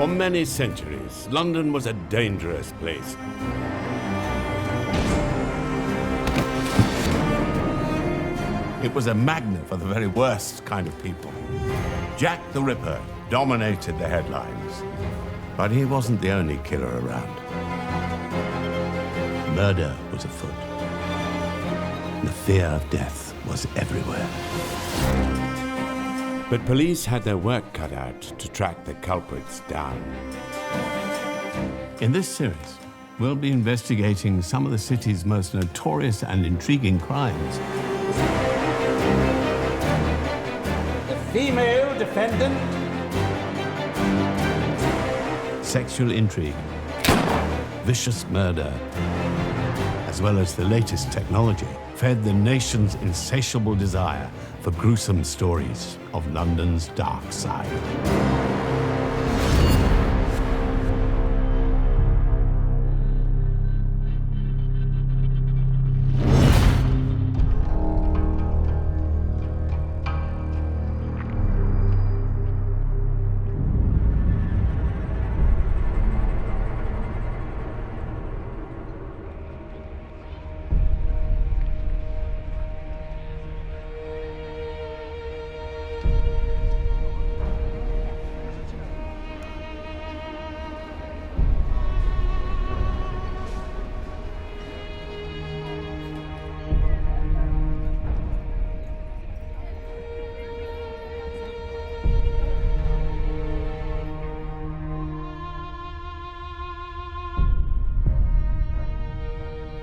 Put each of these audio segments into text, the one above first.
For many centuries, London was a dangerous place. It was a magnet for the very worst kind of people. Jack the Ripper dominated the headlines, but he wasn't the only killer around. Murder was afoot. The fear of death was everywhere. But police had their work cut out to track the culprits down. In this series, we'll be investigating some of the city's most notorious and intriguing crimes. The female defendant. Sexual intrigue, vicious murder, as well as the latest technology, fed the nation's insatiable desire for gruesome stories of London's dark side.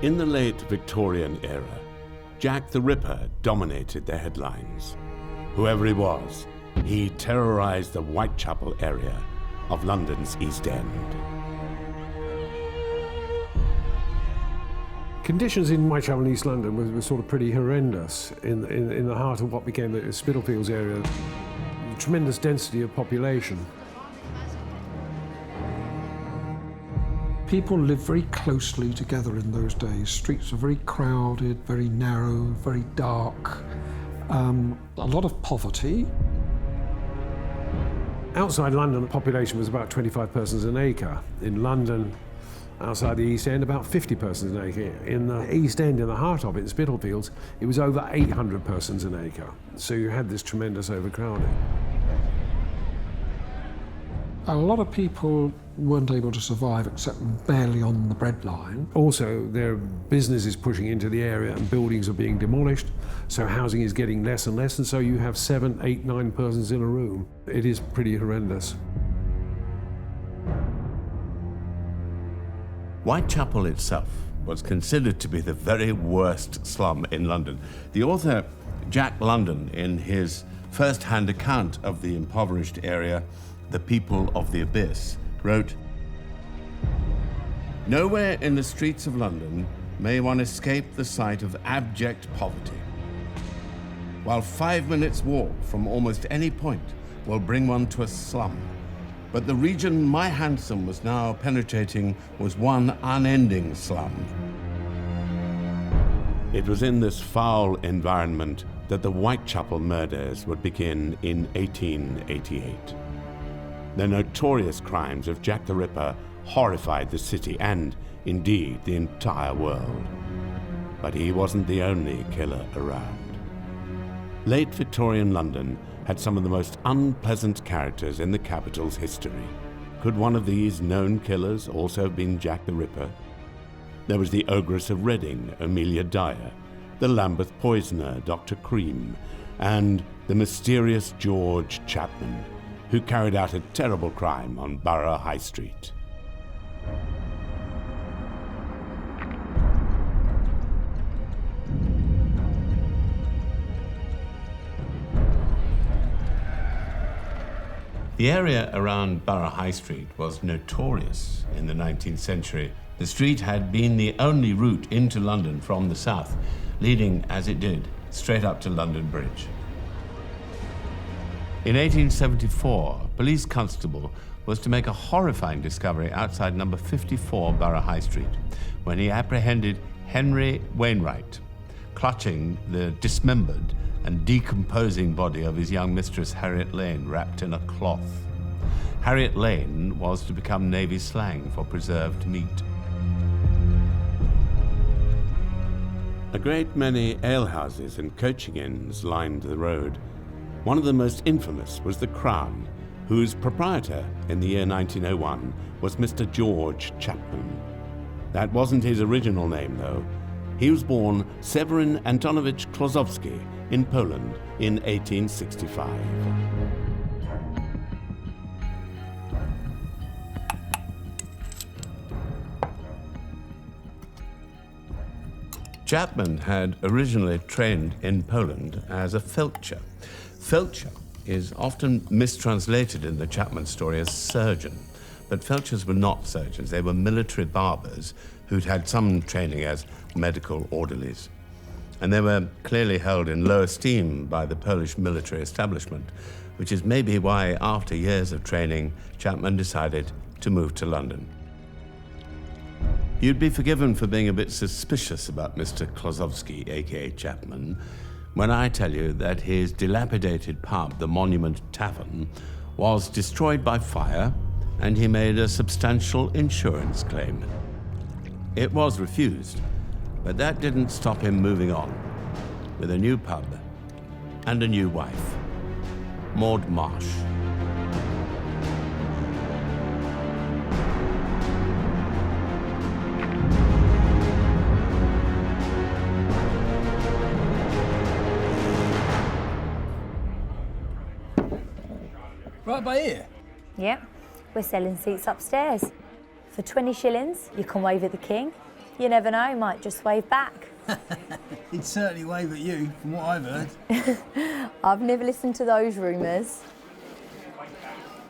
In the late Victorian era, Jack the Ripper dominated the headlines. Whoever he was, he terrorized the Whitechapel area of London's East End. Conditions in Whitechapel and East London were sort of pretty horrendous in the heart of what became the Spitalfields area. Tremendous density of population. People lived very closely together in those days. Streets were very crowded, very narrow, very dark. A lot of poverty. Outside London, the population was about 25 persons an acre. In London, outside the East End, about 50 persons an acre. In the East End, in the heart of it, in Spitalfields, it was over 800 persons an acre. So you had this tremendous overcrowding. A lot of people weren't able to survive except barely on the breadline. Also, there are businesses pushing into the area and buildings are being demolished, so housing is getting less and less, and so you have 7, 8, 9 persons in a room. It is pretty horrendous. Whitechapel itself was considered to be the very worst slum in London. The author, Jack London, in his first-hand account of the impoverished area, The People of the Abyss, wrote, "Nowhere in the streets of London may one escape the sight of abject poverty, while 5 minutes' walk from almost any point will bring one to a slum. But the region my hansom was now penetrating was one unending slum." It was in this foul environment that the Whitechapel murders would begin in 1888. The notorious crimes of Jack the Ripper horrified the city and, indeed, the entire world. But he wasn't the only killer around. Late Victorian London had some of the most unpleasant characters in the capital's history. Could one of these known killers also have been Jack the Ripper? There was the Ogress of Reading, Amelia Dyer, the Lambeth Poisoner, Dr. Cream, and the mysterious George Chapman, who carried out a terrible crime on Borough High Street. The area around Borough High Street was notorious in the 19th century. The street had been the only route into London from the south, leading, as it did, straight up to London Bridge. In 1874, a police constable was to make a horrifying discovery outside number 54 Borough High Street when he apprehended Henry Wainwright, clutching the dismembered and decomposing body of his young mistress Harriet Lane wrapped in a cloth. Harriet Lane was to become Navy slang for preserved meat. A great many alehouses and coaching inns lined the road. One of the most infamous was the Crown, whose proprietor in the year 1901 was Mr. George Chapman. That wasn't his original name, though. He was born Severin Antonovich Klosowski in Poland in 1865. Chapman had originally trained in Poland as a felcher. Felcher is often mistranslated in the Chapman story as surgeon, but felchers were not surgeons. They were military barbers who'd had some training as medical orderlies. And they were clearly held in low esteem by the Polish military establishment, which is maybe why, after years of training, Chapman decided to move to London. You'd be forgiven for being a bit suspicious about Mr. Klosowski, aka Chapman, when I tell you that his dilapidated pub, the Monument Tavern, was destroyed by fire, and he made a substantial insurance claim. It was refused, but that didn't stop him moving on, with a new pub and a new wife, Maud Marsh. Right by here? Yep, we're selling seats upstairs. For 20 shillings, you can wave at the king. You never know, he might just wave back. He'd certainly wave at you, from what I've heard. I've never listened to those rumours.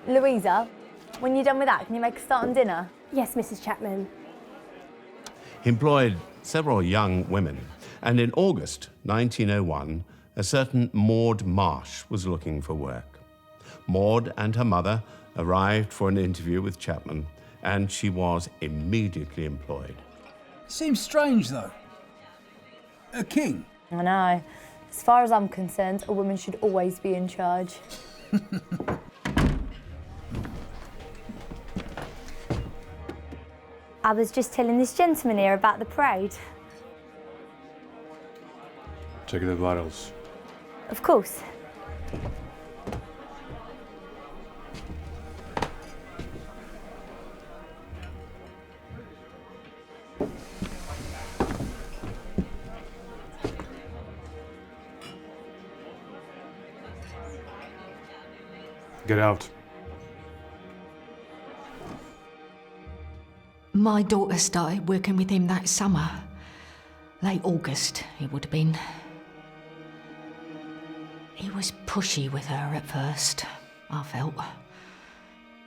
Louisa, when you're done with that, can you make a start on dinner? Yes, Mrs. Chapman. He employed several young women, and in August 1901, a certain Maud Marsh was looking for work. Maud and her mother arrived for an interview with Chapman, and she was immediately employed. Seems strange, though. A king. I know. As far as I'm concerned, a woman should always be in charge. I was just telling this gentleman here about the parade. Check the bottles. Of course. Get out. My daughter started working with him that summer. Late August, it would have been. He was pushy with her at first, I felt.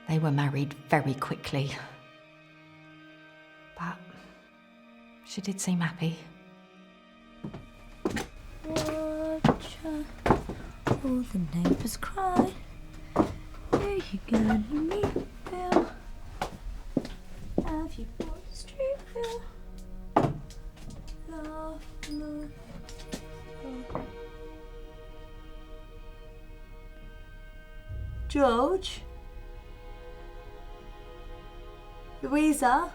They were married very quickly. But she did seem happy. Watch all the neighbours cry. Are you gonna meet Bill? Have you bought the street bill? Love, love, love. George? Louisa?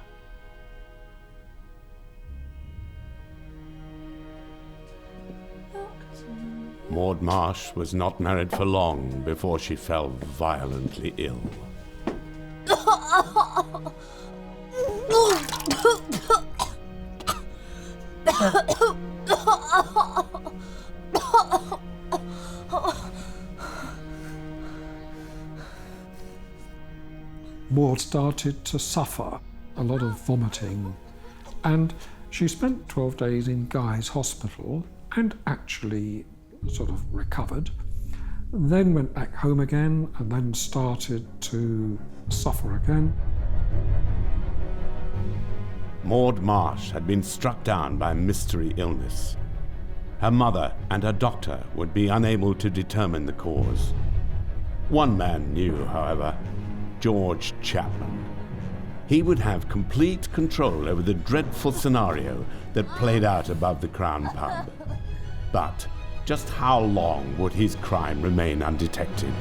Maud Marsh was not married for long before she fell violently ill. Maud started to suffer a lot of vomiting, and she spent 12 days in Guy's Hospital and actually sort of recovered, then went back home again and then started to suffer again. Maud Marsh had been struck down by mystery illness. Her mother and her doctor would be unable to determine the cause. One man knew, however, George Chapman. He would have complete control over the dreadful scenario that played out above the Crown pub. But just how long would his crime remain undetected?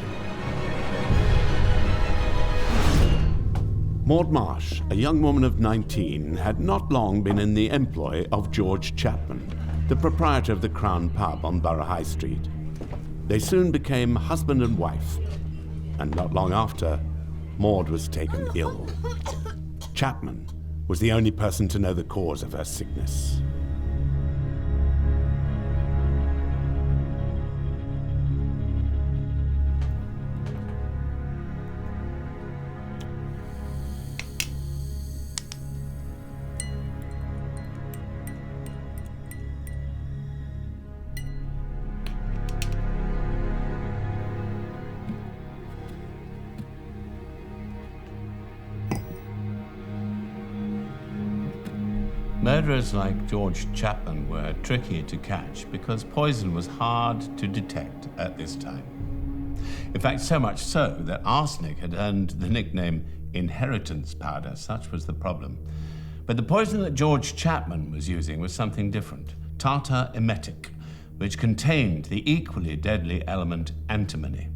Maud Marsh, a young woman of 19, had not long been in the employ of George Chapman, the proprietor of the Crown Pub on Borough High Street. They soon became husband and wife, and not long after, Maud was taken ill. Chapman was the only person to know the cause of her sickness. Murderers like George Chapman were tricky to catch because poison was hard to detect at this time. In fact, so much so that arsenic had earned the nickname inheritance powder. Such was the problem. But the poison that George Chapman was using was something different, tartar emetic, which contained the equally deadly element antimony.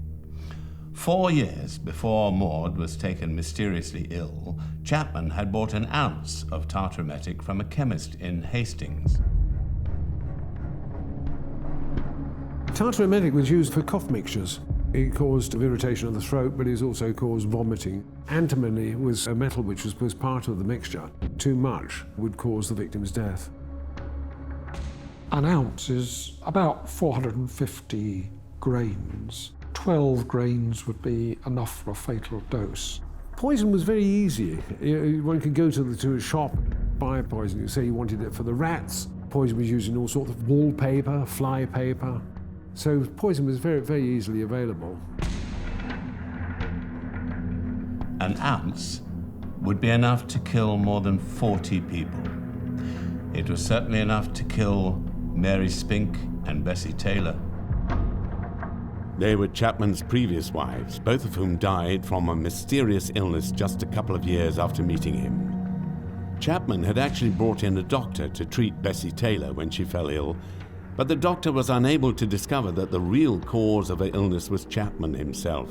4 years before Maud was taken mysteriously ill, Chapman had bought an ounce of tartar emetic from a chemist in Hastings. Tartar emetic was used for cough mixtures. It caused irritation of the throat, but it also caused vomiting. Antimony was a metal which was part of the mixture. Too much would cause the victim's death. An ounce is about 450 grains. 12 grains would be enough for a fatal dose. Poison was very easy. One could go to a shop, buy poison. You say you wanted it for the rats. Poison was used in all sorts of wallpaper, fly paper. So poison was very, very easily available. An ounce would be enough to kill more than 40 people. It was certainly enough to kill Mary Spink and Bessie Taylor. They were Chapman's previous wives, both of whom died from a mysterious illness just a couple of years after meeting him. Chapman had actually brought in a doctor to treat Bessie Taylor when she fell ill, but the doctor was unable to discover that the real cause of her illness was Chapman himself.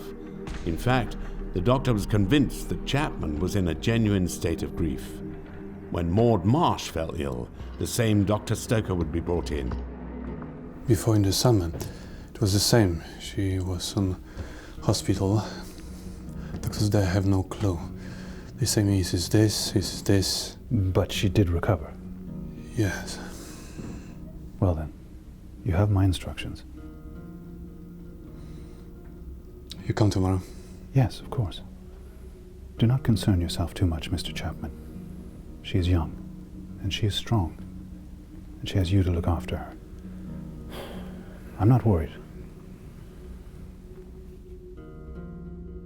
In fact, the doctor was convinced that Chapman was in a genuine state of grief. When Maud Marsh fell ill, the same Dr. Stoker would be brought in. Before in the summer, it was the same. She was in hospital. Doctors there have no clue. They say me, is this. But she did recover? Yes. Well then, you have my instructions. You come tomorrow? Yes, of course. Do not concern yourself too much, Mr. Chapman. She is young, and she is strong, and she has you to look after her. I'm not worried.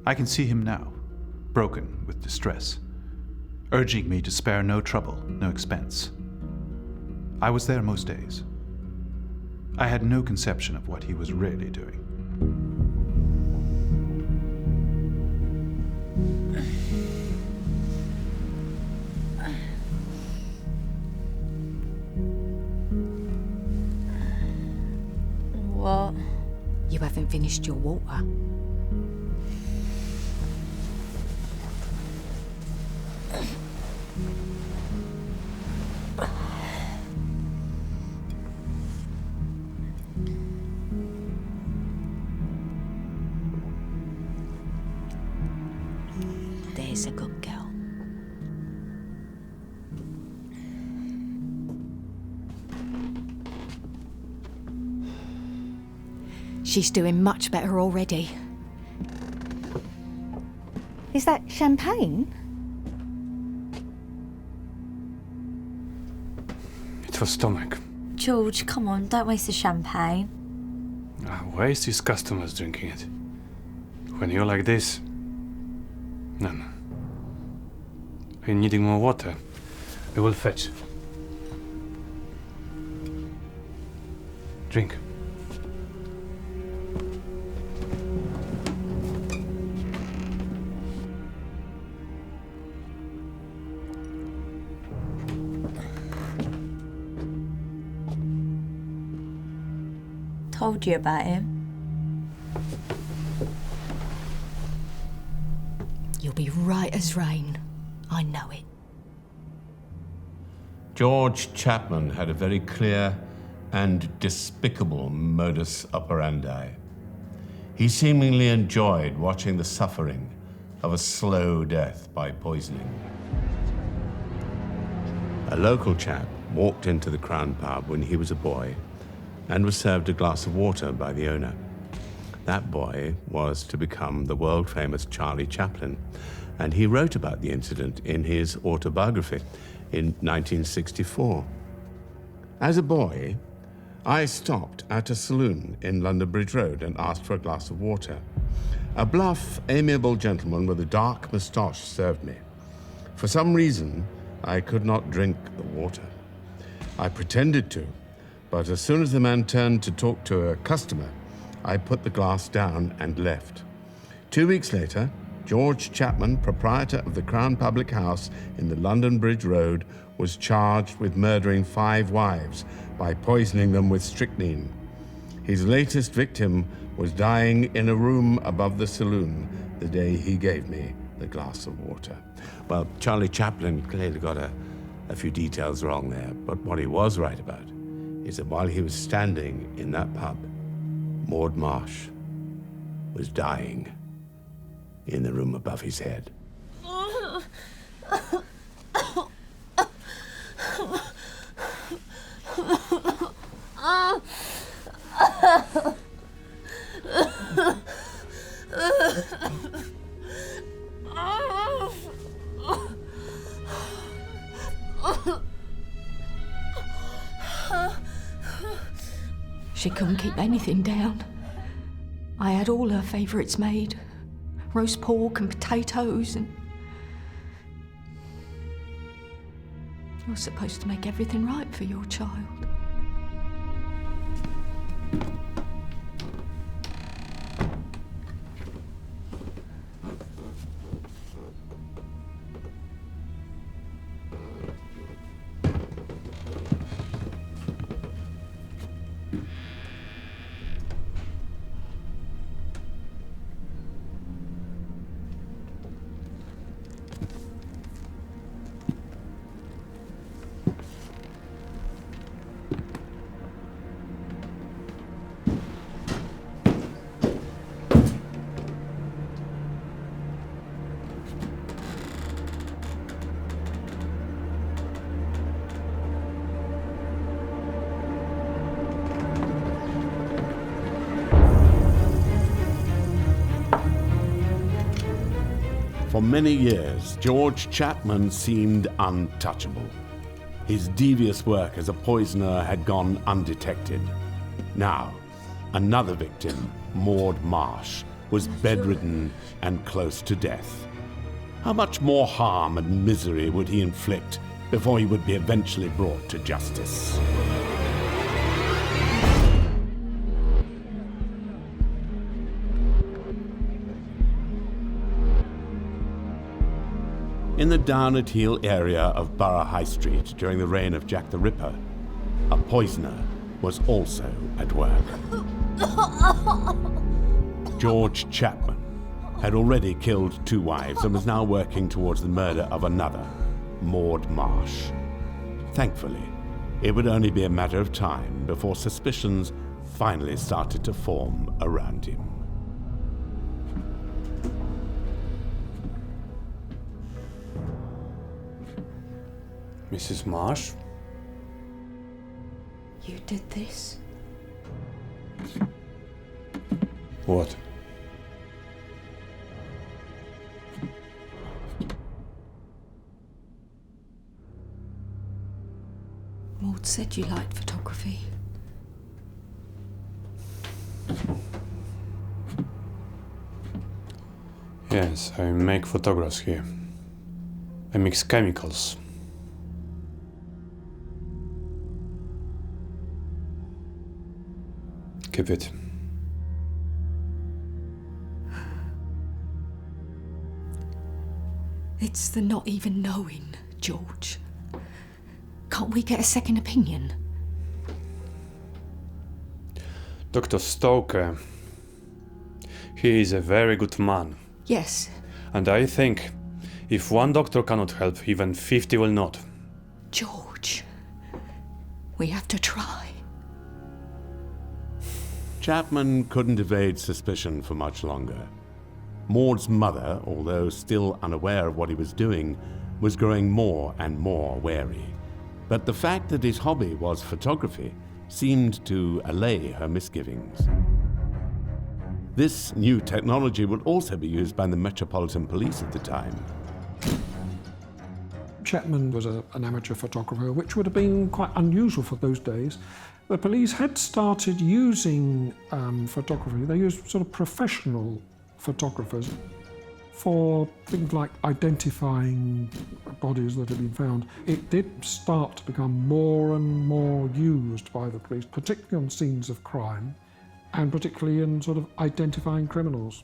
I can see him now, broken with distress, urging me to spare no trouble, no expense. I was there most days. I had no conception of what he was really doing. What? You haven't finished your water. There's a good girl. She's doing much better already. Is that champagne? It was stomach. George, come on, don't waste the champagne. Why is these customers drinking it? When you're like this? No. Are you needing more water? I will fetch. Drink. Told you about him. You'll be right as rain. I know it. George Chapman had a very clear and despicable modus operandi. He seemingly enjoyed watching the suffering of a slow death by poisoning. A local chap walked into the Crown pub when he was a boy and was served a glass of water by the owner. That boy was to become the world-famous Charlie Chaplin, and he wrote about the incident in his autobiography in 1964. As a boy, I stopped at a saloon in London Bridge Road and asked for a glass of water. A bluff, amiable gentleman with a dark moustache served me. For some reason, I could not drink the water. I pretended to, but as soon as the man turned to talk to a customer, I put the glass down and left. 2 weeks later, George Chapman, proprietor of the Crown Public House in the London Bridge Road, was charged with murdering 5 wives by poisoning them with strychnine. His latest victim was dying in a room above the saloon the day he gave me the glass of water. Well, Charlie Chaplin clearly got a few details wrong there, but what he was right about is that while he was standing in that pub, Maud Marsh was dying in the room above his head. She couldn't keep anything down. I had all her favourites made. Roast pork and potatoes and... You're supposed to make everything right for your child. For many years, George Chapman seemed untouchable. His devious work as a poisoner had gone undetected. Now, another victim, Maud Marsh, was bedridden and close to death. How much more harm and misery would he inflict before he would be eventually brought to justice? In the down-at-heel area of Borough High Street during the reign of Jack the Ripper, a poisoner was also at work. George Chapman had already killed 2 wives and was now working towards the murder of another, Maud Marsh. Thankfully, it would only be a matter of time before suspicions finally started to form around him. Mrs. Marsh? You did this? What? Maud said you liked photography. Yes, I make photographs here. I mix chemicals. Keep it. It's the not even knowing, George. Can't we get a second opinion? Dr. Stoker, he is a very good man. Yes. And I think If one doctor cannot help, even 50 will not. George, we have to try. Chapman couldn't evade suspicion for much longer. Maud's mother, although still unaware of what he was doing, was growing more and more wary. But the fact that his hobby was photography seemed to allay her misgivings. This new technology would also be used by the Metropolitan Police at the time. Chapman was an amateur photographer, which would have been quite unusual for those days. The police had started using photography. They used sort of professional photographers for things like identifying bodies that had been found. It did start to become more and more used by the police, particularly on scenes of crime, and particularly in sort of identifying criminals.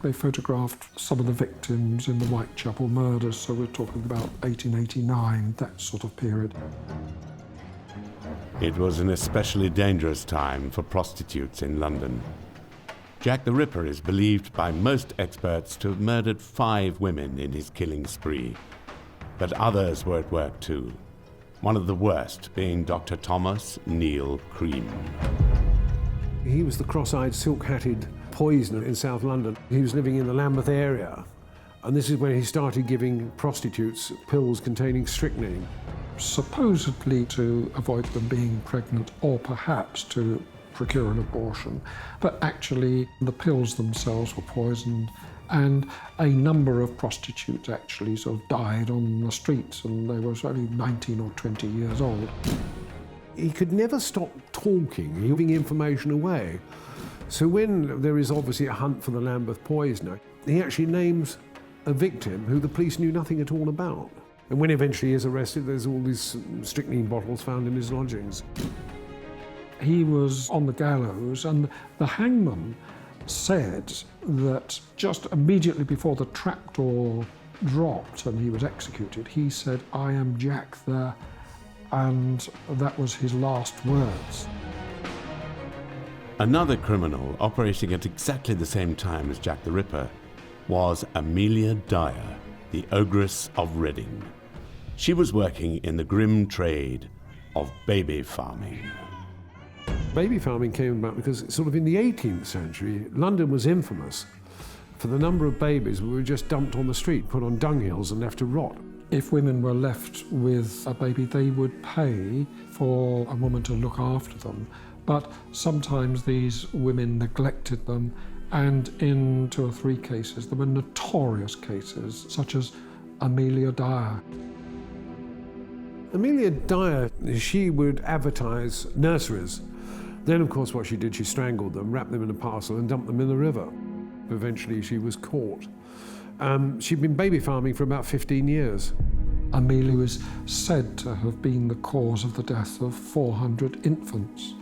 They photographed some of the victims in the Whitechapel murders, so we're talking about 1889, that sort of period. It was an especially dangerous time for prostitutes in London. Jack the Ripper is believed by most experts to have murdered 5 women in his killing spree. But others were at work too, one of the worst being Dr. Thomas Neil Cream. He was the cross-eyed, silk-hatted poisoner in South London. He was living in the Lambeth area, and this is when he started giving prostitutes pills containing strychnine. Supposedly to avoid them being pregnant, or perhaps to procure an abortion, but actually the pills themselves were poisoned, and a number of prostitutes actually sort of died on the streets, and they were only 19 or 20 years old. He could never stop talking, giving information away. So when there is obviously a hunt for the Lambeth poisoner, he actually names a victim who the police knew nothing at all about. And when eventually he is arrested, there's all these strychnine bottles found in his lodgings. He was on the gallows, and the hangman said that just immediately before the trapdoor dropped and he was executed, he said, "I am Jack the..." and that was his last words. Another criminal operating at exactly the same time as Jack the Ripper was Amelia Dyer, the Ogress of Reading. She was working in the grim trade of baby farming. Baby farming came about because sort of in the 18th century, London was infamous for the number of babies who were just dumped on the street, put on dunghills and left to rot. If women were left with a baby, they would pay for a woman to look after them. But sometimes these women neglected them, and in 2 or 3 cases, there were notorious cases, such as Amelia Dyer. Amelia Dyer, she would advertise nurseries. Then, of course, what she did, she strangled them, wrapped them in a parcel and dumped them in the river. Eventually, she was caught. She'd been baby farming for about 15 years. Amelia was said to have been the cause of the death of 400 infants.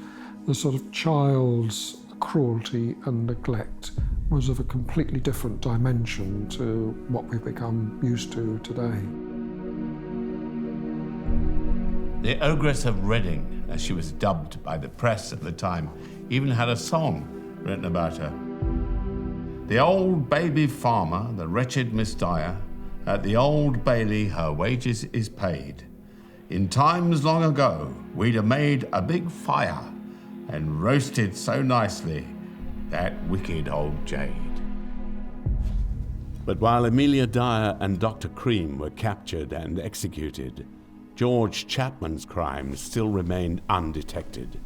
The sort of child's cruelty and neglect was of a completely different dimension to what we've become used to today. The Ogress of Reading, as she was dubbed by the press at the time, even had a song written about her. The old baby farmer, the wretched Miss Dyer, at the Old Bailey her wages is paid. In times long ago, we'd have made a big fire and roasted so nicely that wicked old jade. But while Amelia Dyer and Dr. Cream were captured and executed, George Chapman's crimes still remained undetected,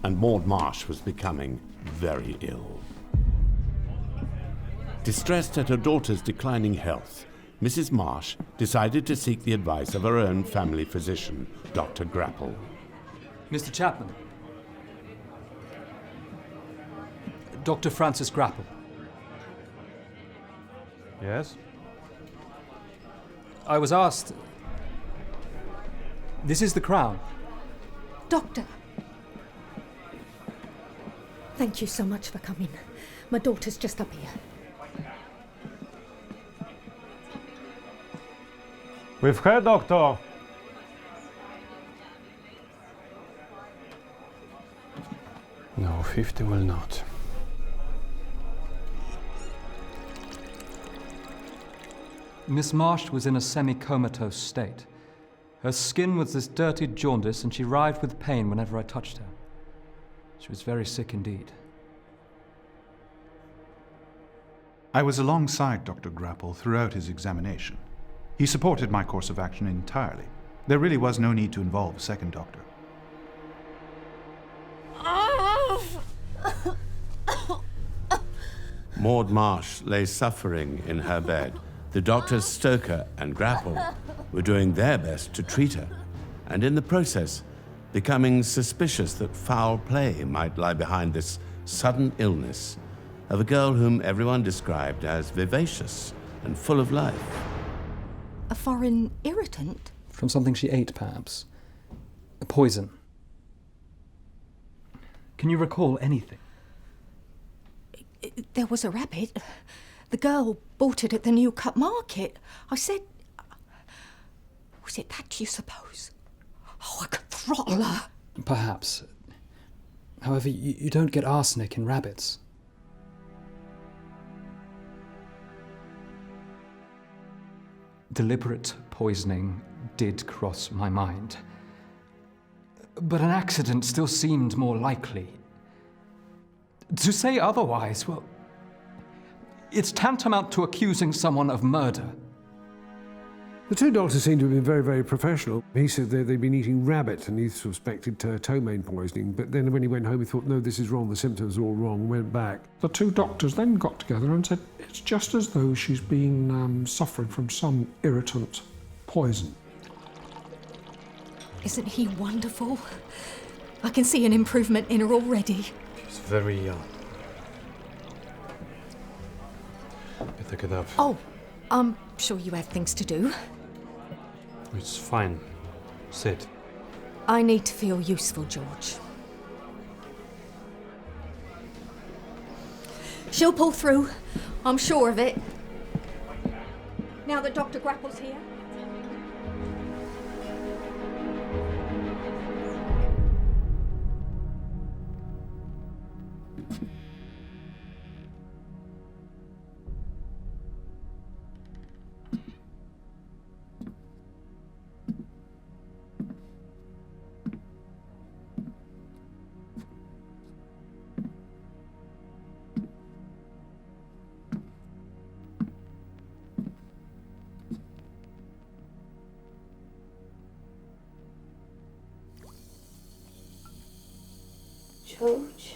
and Maud Marsh was becoming very ill. Distressed at her daughter's declining health, Mrs. Marsh decided to seek the advice of her own family physician, Dr. Grapple. Mr. Chapman. Dr. Francis Grapple. Yes? I was asked... This is the Crown. Doctor! Thank you so much for coming. My daughter's just up here. With her, Doctor! No, 50 will not. Miss Marsh was in a semi-comatose state. Her skin was this dirty jaundice, and she writhed with pain whenever I touched her. She was very sick indeed. I was alongside Dr. Grapple throughout his examination. He supported my course of action entirely. There really was no need to involve a second doctor. Maud Marsh lay suffering in her bed. The doctors Stoker and Grapple were doing their best to treat her, and in the process, becoming suspicious that foul play might lie behind this sudden illness of a girl whom everyone described as vivacious and full of life. A foreign irritant? From something she ate, perhaps. A poison. Can you recall anything? There was a rabbit. The girl bought it at the New Cut Market. I said... Was it that, you suppose? Oh, I could throttle her. Perhaps. However, you don't get arsenic in rabbits. Deliberate poisoning did cross my mind. But an accident still seemed more likely. To say otherwise, well, it's tantamount to accusing someone of murder. The two doctors seemed to have been very, very professional. He said they'd been eating rabbit and he suspected ptomaine poisoning, but then when he went home he thought, no, this is wrong, the symptoms are all wrong, went back. The two doctors then got together and said it's just as though she's been suffering from some irritant poison. Isn't he wonderful? I can see an improvement in her already. She's very young. Better get up. Oh, I'm sure you have things to do. It's fine. Sit. I need to feel useful, George. She'll pull through. I'm sure of it. Now that Dr. Grapple's here. George?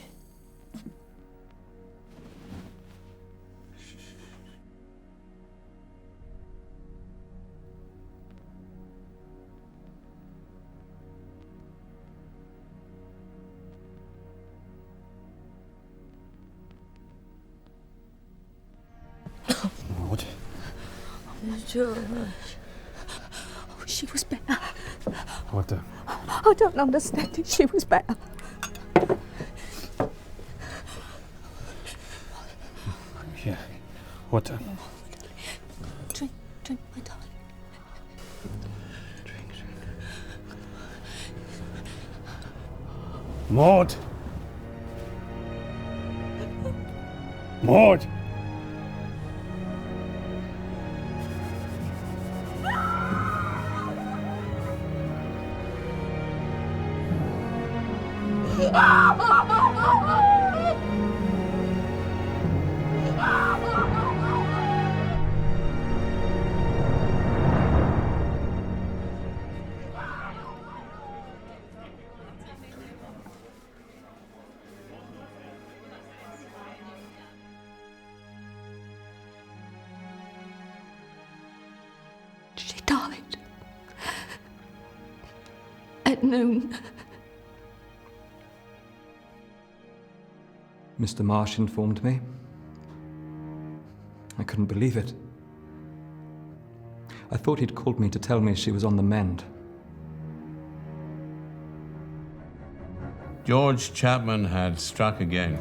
Maud? George. Oh, she was better. What the? I don't understand it. She was better. Here. Water. Drink, my darling. Drink. Maud! Maud! She died. At noon. Mr. Marsh informed me. I couldn't believe it. I thought he'd called me to tell me she was on the mend. George Chapman had struck again.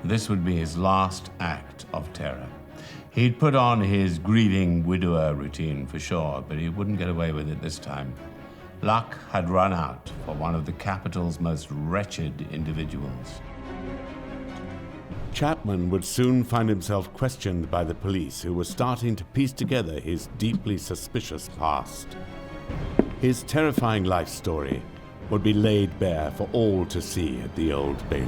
This would be his last act of terror. He'd put on his grieving widower routine for sure, but he wouldn't get away with it this time. Luck had run out for one of the capital's most wretched individuals. Chapman would soon find himself questioned by the police, who were starting to piece together his deeply suspicious past. His terrifying life story would be laid bare for all to see at the Old Bailey.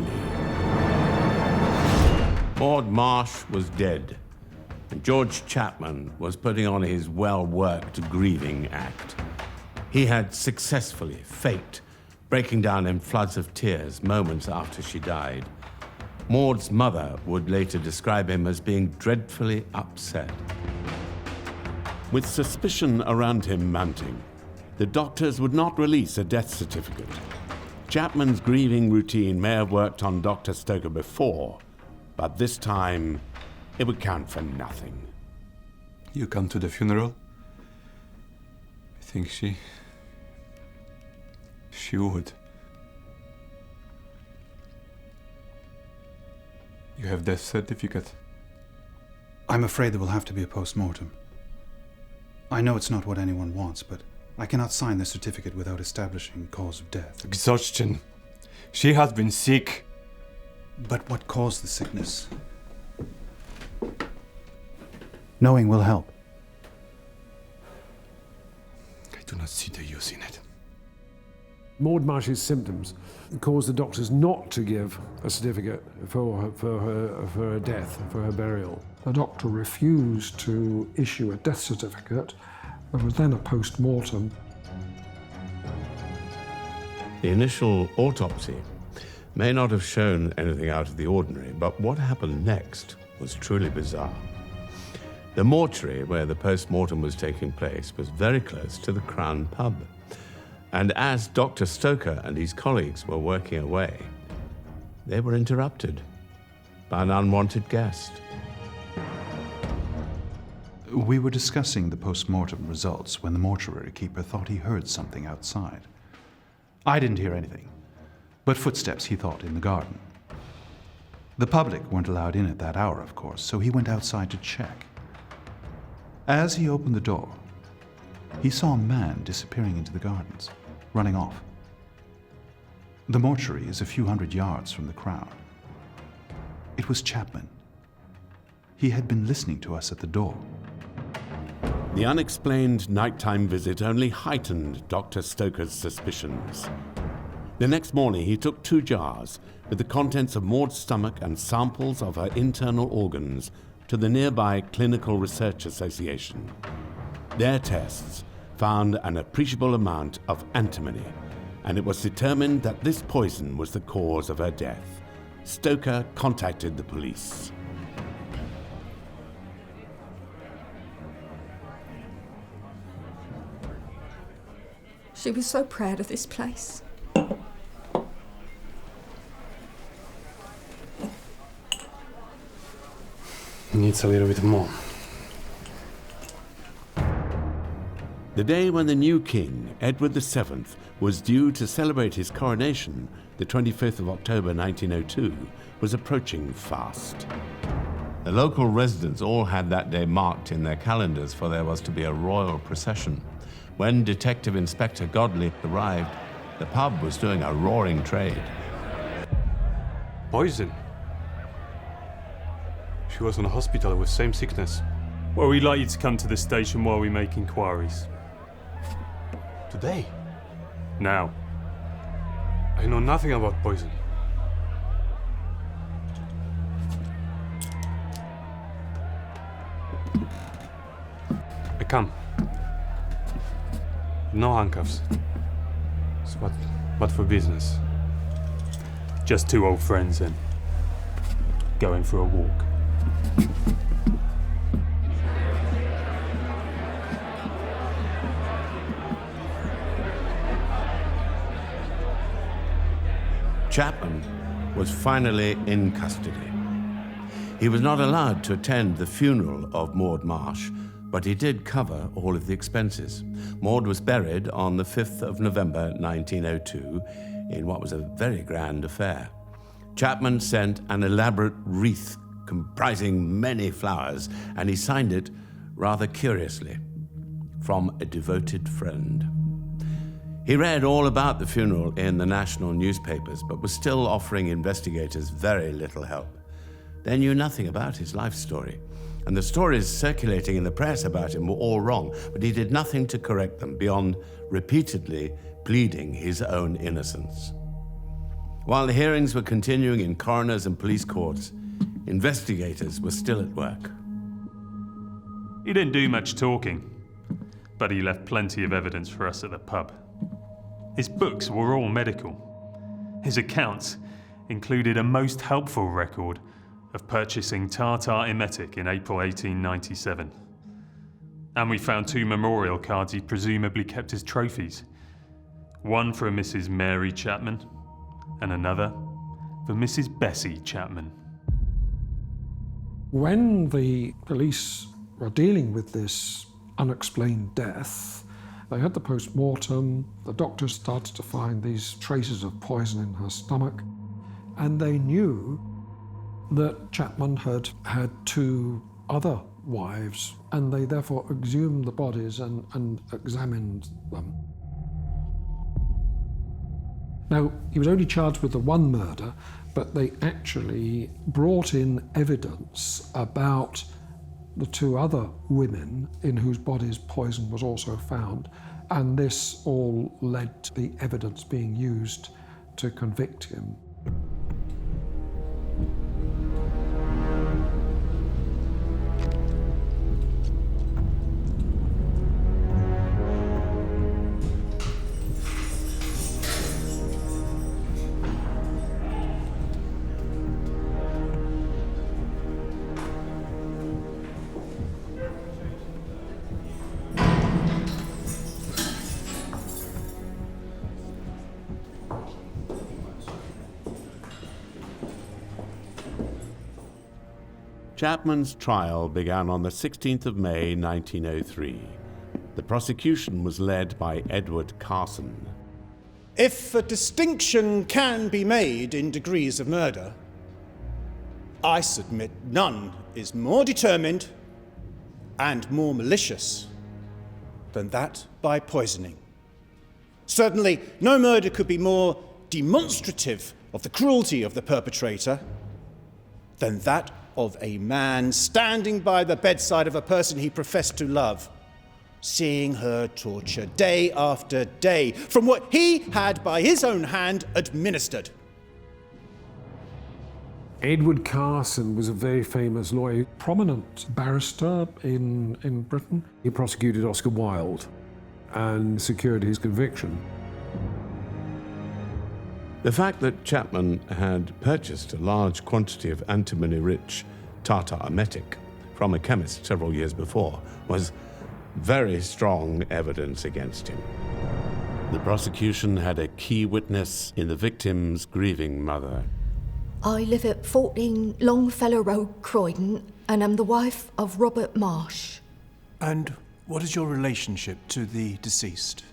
Maud Marsh was dead, and George Chapman was putting on his well-worked grieving act. He had successfully faked breaking down in floods of tears moments after she died. Maud's mother would later describe him as being dreadfully upset. With suspicion around him mounting, the doctors would not release a death certificate. Chapman's grieving routine may have worked on Dr. Stoker before, but this time it would count for nothing. You come to the funeral? I think she would. You have death certificate? I'm afraid there will have to be a post-mortem. I know it's not what anyone wants, but I cannot sign the certificate without establishing cause of death. Exhaustion. She has been sick. But what caused the sickness? Knowing will help. I do not see the use in it. Maud Marsh's symptoms caused the doctors not to give a certificate for her death, for her burial. The doctor refused to issue a death certificate. There was then a post-mortem. The initial autopsy may not have shown anything out of the ordinary, but what happened next was truly bizarre. The mortuary where the post-mortem was taking place was very close to the Crown pub. And as Dr. Stoker and his colleagues were working away, they were interrupted by an unwanted guest. We were discussing the post-mortem results when the mortuary keeper thought he heard something outside. I didn't hear anything, but footsteps, he thought, in the garden. The public weren't allowed in at that hour, of course, so he went outside to check. As he opened the door, he saw a man disappearing into the gardens, running off. The mortuary is a few hundred yards from the Crown. It was Chapman. He had been listening to us at the door. The unexplained nighttime visit only heightened Dr. Stoker's suspicions. The next morning, he took 2 jars with the contents of Maud's stomach and samples of her internal organs to the nearby Clinical Research Association. Their tests found an appreciable amount of antimony, and it was determined that this poison was the cause of her death. Stoker contacted the police. She was so proud of this place. Needs a little bit more. The day when the new king, Edward VII, was due to celebrate his coronation, the 25th of October 1902, was approaching fast. The local residents all had that day marked in their calendars, for there was to be a royal procession. When Detective Inspector Godley arrived, the pub was doing a roaring trade. Poison? She was in a hospital with same sickness. Well, we'd like you to come to the station while we make inquiries. Today? Now. I know nothing about poison. I come. No handcuffs. But for business. Just 2 old friends then. Going for a walk. Chapman was finally in custody. He was not allowed to attend the funeral of Maud Marsh, but he did cover all of the expenses. Maud was buried on the 5th of November 1902 in what was a very grand affair. Chapman sent an elaborate wreath comprising many flowers, and he signed it rather curiously, "From a devoted friend." He read all about the funeral in the national newspapers, but was still offering investigators very little help. They knew nothing about his life story, and the stories circulating in the press about him were all wrong, but he did nothing to correct them beyond repeatedly pleading his own innocence. While the hearings were continuing in coroners and police courts, investigators were still at work. He didn't do much talking, but he left plenty of evidence for us at the pub. His books were all medical. His accounts included a most helpful record of purchasing tartar emetic in April 1897. And we found 2 memorial cards he presumably kept as trophies. One for Mrs. Mary Chapman, and another for Mrs. Bessie Chapman. When the police were dealing with this unexplained death, they had the post-mortem, the doctors started to find these traces of poison in her stomach, and they knew that Chapman had had 2 other wives, and they therefore exhumed the bodies and examined them. Now, he was only charged with the 1 murder, but they actually brought in evidence about the 2 other women in whose bodies poison was also found, and this all led to the evidence being used to convict him. Chapman's trial began on the 16th of May, 1903. The prosecution was led by Edward Carson. If a distinction can be made in degrees of murder, I submit none is more determined and more malicious than that by poisoning. Certainly, no murder could be more demonstrative of the cruelty of the perpetrator than that of a man standing by the bedside of a person he professed to love, seeing her torture day after day from what he had by his own hand administered. Edward Carson was a very famous lawyer, prominent barrister in Britain. He prosecuted Oscar Wilde and secured his conviction. The fact that Chapman had purchased a large quantity of antimony-rich tartar emetic from a chemist several years before was very strong evidence against him. The prosecution had a key witness in the victim's grieving mother. I live at 14 Longfellow Road, Croydon, and am the wife of Robert Marsh. And what is your relationship to the deceased?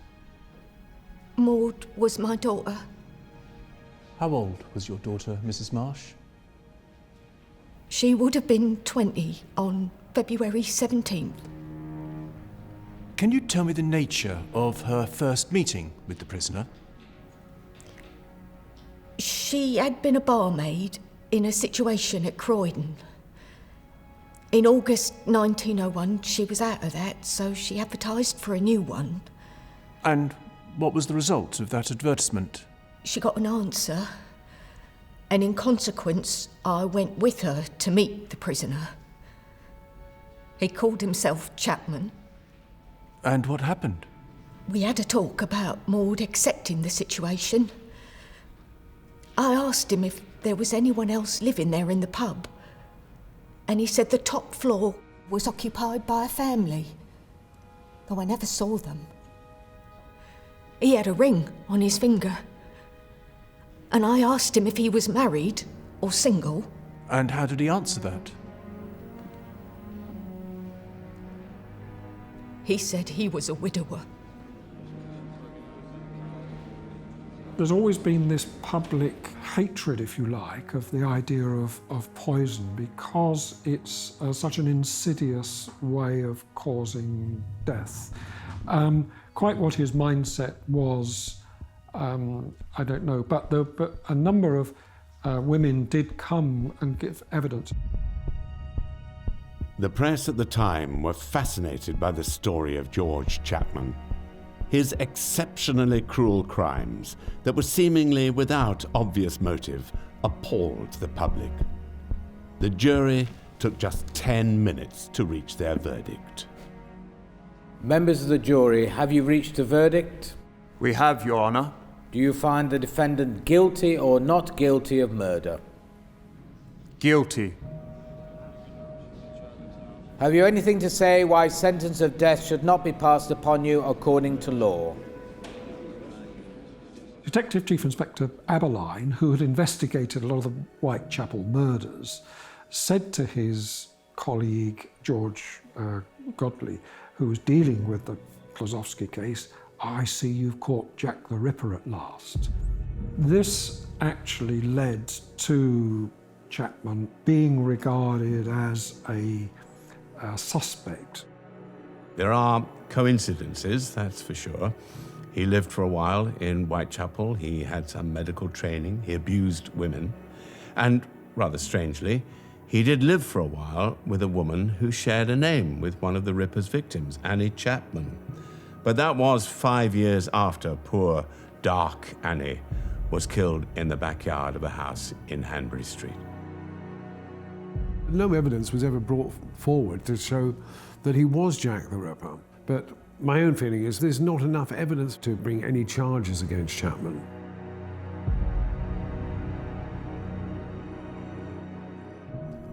Maud was my daughter. How old was your daughter, Mrs. Marsh? She would have been 20 on February 17th. Can you tell me the nature of her first meeting with the prisoner? She had been a barmaid in a situation at Croydon. In August 1901, she was out of that, so she advertised for a new one. And what was the result of that advertisement? She got an answer, and in consequence, I went with her to meet the prisoner. He called himself Chapman. And what happened? We had a talk about Maud accepting the situation. I asked him if there was anyone else living there in the pub, and he said the top floor was occupied by a family, though I never saw them. He had a ring on his finger, and I asked him if he was married or single. And how did he answer that? He said he was a widower. There's always been this public hatred, if you like, of the idea of poison because it's such an insidious way of causing death. Quite what his mindset was, I don't know, but a number of women did come and give evidence. The press at the time were fascinated by the story of George Chapman. His exceptionally cruel crimes that were seemingly without obvious motive appalled the public. The jury took just 10 minutes to reach their verdict. Members of the jury, have you reached a verdict? We have, Your Honour. Do you find the defendant guilty or not guilty of murder? Guilty. Have you anything to say why sentence of death should not be passed upon you according to law? Detective Chief Inspector Aberline, who had investigated a lot of the Whitechapel murders, said to his colleague George Godley, who was dealing with the Klosowski case, "I see you've caught Jack the Ripper at last." This actually led to Chapman being regarded as a suspect. There are coincidences, that's for sure. He lived for a while in Whitechapel. He had some medical training. He abused women. And, rather strangely, he did live for a while with a woman who shared a name with one of the Ripper's victims, Annie Chapman. But that was 5 years after poor, dark Annie was killed in the backyard of a house in Hanbury Street. No evidence was ever brought forward to show that he was Jack the Ripper. But my own feeling is there's not enough evidence to bring any charges against Chapman.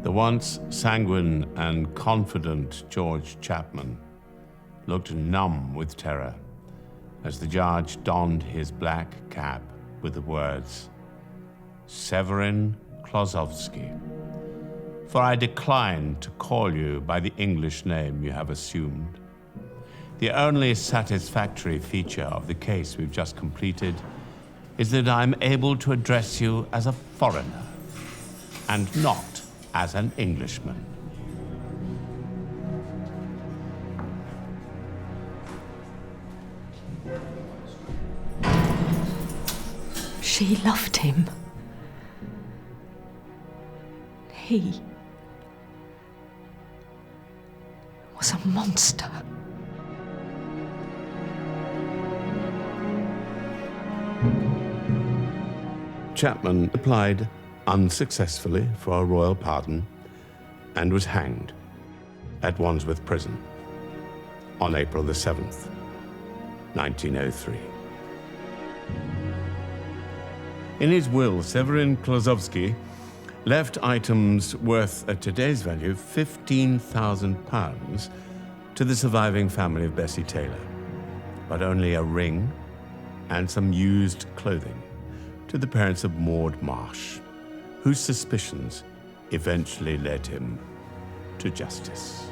The once sanguine and confident George Chapman looked numb with terror as the judge donned his black cap with the words, "Severin Klosowski, for I decline to call you by the English name you have assumed. The only satisfactory feature of the case we've just completed is that I'm able to address you as a foreigner and not as an Englishman." She loved him. He was a monster. Chapman applied unsuccessfully for a royal pardon and was hanged at Wandsworth Prison on April the 7th, 1903. In his will, Severin Klosowski left items worth, at today's value, £15,000 to the surviving family of Bessie Taylor, but only a ring and some used clothing to the parents of Maud Marsh, whose suspicions eventually led him to justice.